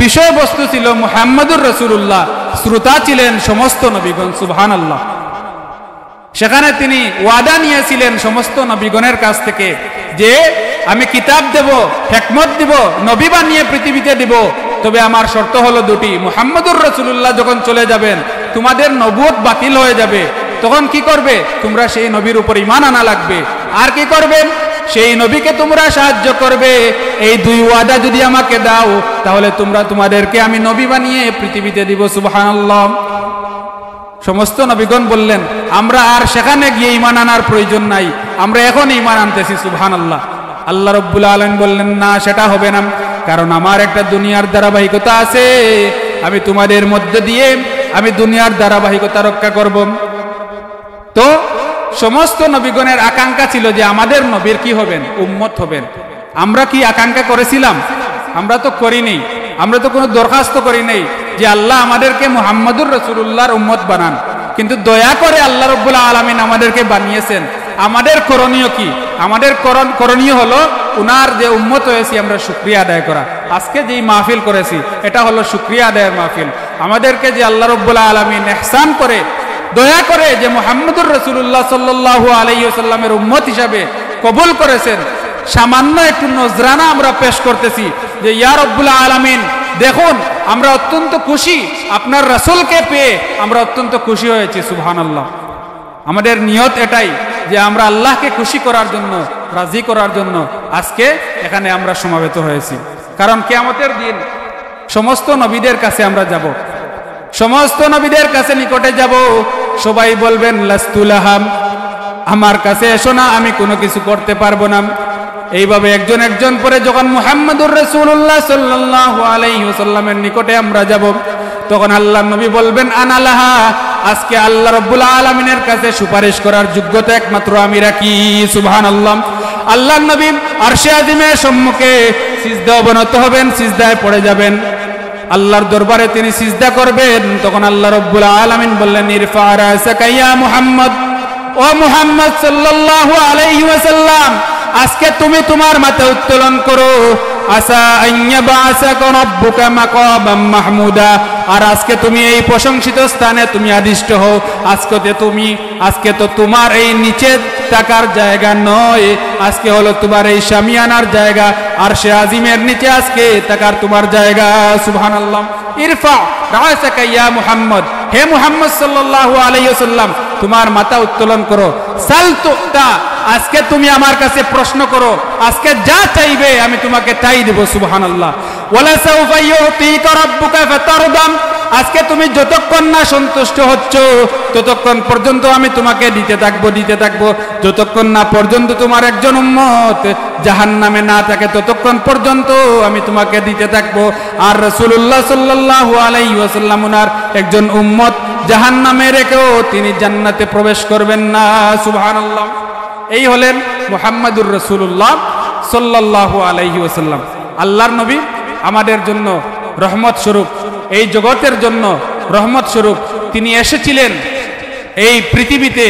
বিষয়বস্তু ছিল মুহাম্মদুর রাসূলুল্লাহ, শ্রোতা ছিলেন সমস্ত নবীগণ। সুবহানাল্লাহ। সেখানে তিনি ওয়াদা নিয়েছিলেন সমস্ত নবীগণের কাছ থেকে যে আমি কিতাব দেব, হিকমত দিব, নবী বানিয়ে পৃথিবীতে দিব, তবে আমার শর্ত হলো দুটি। মুহাম্মদুর রাসূলুল্লাহ যখন চলে যাবেন, তোমাদের নবুয়ত বাতিল হয়ে যাবে, তখন কি করবে? তোমরা সেই নবীর উপর ঈমান আনা লাগবে। আর কি করবে? সেই নবীকে তোমরা সাহায্য করবে। এই দুই ওয়াদা যদি আমাকে দাও, তাহলে তোমাদেরকে আমি নবী বানিয়ে পৃথিবীতে দিব। সুবহানাল্লাহ। সমস্ত নবীগণ বললেন, আমরা আর সেখানে গিয়ে ঈমান আনার প্রয়োজন নাই, আমরা এখন ঈমান আনতেছি। সুবহানাল্লাহ। আল্লাহ রাব্বুল আলামিন বললেন, না, সেটা হবে না, কারণ আমার একটা দুনিয়ার ধারাবাহিকতা আছে। আমি তোমাদের মধ্যে দিয়ে আমি দুনিয়ার ধারাবাহিকতা রক্ষা করব। তো সমস্ত নবীগণের আকাঙ্ক্ষা ছিল যে আমাদের নবীর কি হবেন? উম্মত হবেন। আমরা কি আকাঙ্ক্ষা করেছিলাম? আমরা তো করিনি। আমরা তো কোনো দরখাস্ত করি নাই যে আল্লাহ আমাদেরকে মুহাম্মদুর রাসূলুল্লাহর উম্মত বানান, কিন্তু দয়া করে আল্লাহ রাব্বুল আলামিন আমাদেরকে বানিয়েছেন। আমাদের করণীয় কি? আমাদের করণীয় হলো উনার যে উম্মত হয়েছি আমরা শুকরিয়া আদায় করা। আজকে যেই মাহফিল করেছি এটা হলো শুকরিয়া আদায়ের মাহফিল। আমাদেরকে যে আল্লাহ রাব্বুল আলামিন ইহসান করে, দয়া করে যে মুহাম্মদুর রাসূলুল্লাহ সাল্লাল্লাহু আলাইহি ওয়াসাল্লামের উম্মত হিসাবে কবুল করেছেন, সামান্য একটু নজরানা আমরা পেশ করতেছি যে ইয়া রাব্বুল আলামিন, দেখুন আমরা অত্যন্ত খুশি, আপনার রাসূলকে পেয়ে আমরা অত্যন্ত খুশি হয়েছি। সুবহানাল্লাহ। আমাদের নিয়ত এটাই যে আমরা আল্লাহকে খুশি করার জন্য, রাজি করার জন্য আজকে এখানে আমরা সমবেত হয়েছি। কারণ কিয়ামতের দিন সমস্ত নবীদের কাছে আমরা যাব, সমস্ত নবীদের কাছে নিকটে যাব, সবাই বলবেন লাস্তুলাহাম, আমার কাছে এসো না, আমি কোনো কিছু করতে পারবো না। এইভাবে একজন একজন পরে যখন মুহাম্মদুর রাসূলুল্লাহ সাল্লাল্লাহু আলাইহি ওয়াসাল্লামের নিকটে আমরা যাব, তখন আল্লাহর নবী বলবেন আনালাহা, আজকে আল্লাহ রাব্বুল আলামিনের কাছে সুপারিশ করার যোগ্যতা একমাত্র আমি রাখি। সুবহানাল্লাহ। আল্লাহর নবী আরশে আজিমের সম্মুখে সিজদা অবনত হবেন, সিজদায় পড়ে যাবেন, আল্লাহর দরবারে তিনি সিজদা করবেন। তখন আল্লাহ রাব্বুল আলামিন বললেন ইরফা রাসাকা ইয়া মুহাম্মদ, ও মুহাম্মদ সাল্লাল্লাহু আলাইহি ওয়াসাল্লাম, আজকে তুমি তোমার মাথা উত্তোলন করো। আসা আইয়া বাসাকা রাব্বুকা মাকাবাম মাহমুদা, আর আজকে তুমি এই প্রশংসিত স্থানে তুমি আদিষ্ট হও। আজকে তো তোমার এই নিচে থাকার জায়গা নয়, আজকে হলো তোমার এই শামিয়ানার জায়গা, আরশে আজিমের নিচে আজকে থাকার তোমার জায়গা। সুবহানাল্লাহ। ইরফা রাসাকা ইয়া মুহাম্মদ, হে মুহাম্মদ সাল্লাল্লাহু আলাইহি ওয়াসাল্লাম, তোমার মাথা উত্তোলন করো। সাল তুতা, আজকে তুমি আমার কাছে প্রশ্ন করো, আজকে যা চাইবে আমি তোমাকে তাই দেব। সুবহানাল্লাহ। ওয়ালা সাউফা ইউতিকা রাব্বুকা ফাতারদাম, আজকে তুমি যতক্ষণ না সন্তুষ্ট হচ্ছ ততক্ষণ পর্যন্ত আমি তোমাকে দিতে থাকবো, যতক্ষণ না পর্যন্ত তোমার একজন উম্মত জাহান্নামে না থাকে ততক্ষণ পর্যন্ত আমি তোমাকে দিতে থাকবো। আর রাসূলুল্লাহ সাল্লাল্লাহু আলাইহি ওয়াসাল্লাম ওনার একজন উম্মত জাহান্নামে রেখেও তিনি জান্নাতে প্রবেশ করবেন না। সুবহানাল্লাহ। এই হলেন মুহাম্মাদুর রাসূলুল্লাহ সাল্লাল্লাহু আলাইহি ওয়াসাল্লাম, আল্লাহর নবী, আমাদের জন্য রহমত স্বরূপ, এই জগতের জন্য রহমত স্বরূপ তিনি এসেছিলেন এই পৃথিবীতে।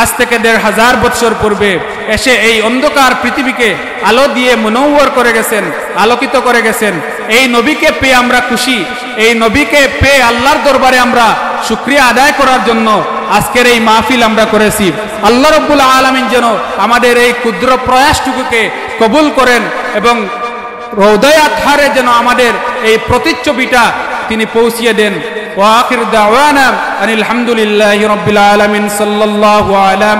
আজ থেকে ১৫০০ বছর পূর্বে এসে এই অন্ধকার পৃথিবীকে আলো দিয়ে মুনওয়ার করে গেছেন, আলোকিত করে গেছেন। এই নবীকে পেয়ে আমরা খুশি, এই নবীকে পেয়ে আল্লাহর দরবারে আমরা শুকরিয়া আদায় করার জন্য আজকের এই মাহফিল আমরা করেছি। আল্লাহ রাব্বুল আলামিন যেন আমাদের এই ক্ষুদ্র প্রয়াসটুকুকে কবুল করেন এবং রওদায়াত হারে যেন আমাদের এই প্রতিচ্ছবিটা তিনি পৌঁছিয়ে দেন। ওয়া আখির দাওয়ানা আনিল হামদুলিল্লাহি রাব্বিল আলামিন সাল্লাল্লাহু আলা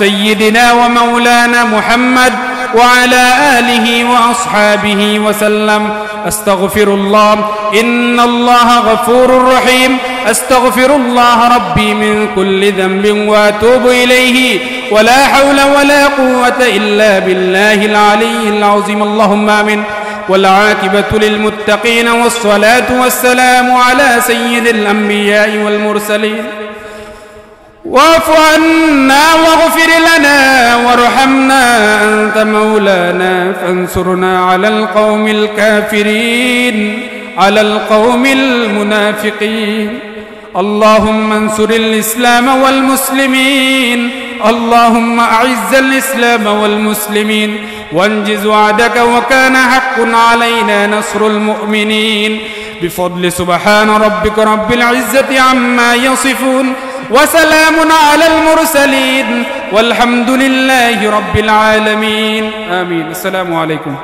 সাইয়্যিদিনা ওয়া মাওলানা মুহাম্মদ ওয়া আলা আলিহি ওয়া আসহাবিহি ওয়া সাল্লাম। আস্তাগফিরুল্লাহ, ইন্নাল্লাহা গফুরুর রহিম। আস্তাগফিরুল্লাহ রাব্বি মিন কুল্লি যামবিন ওয়া আতুবু ইলাইহি ওয়া লা হাওলা ওয়া লা কুওয়াতা ইল্লা বিল্লাহিল আলিয়্যিল আযীম। আল্লাহুম্মা আমিন। والعاقبة للمتقين والصلاة والسلام على سيد الأنبياء والمرسلين. واعف عنا واغفر لنا وارحمنا أنت مولانا فانصرنا على القوم الكافرين على القوم المنافقين. اللهم انصر الإسلام والمسلمين، اللهم أعز الإسلام والمسلمين وانجز وعدك وكان حق علينا نصر المؤمنين. بفضل سبحان ربك رب العزة عما يصفون وسلام على المرسلين والحمد لله رب العالمين. آمين. السلام عليكم.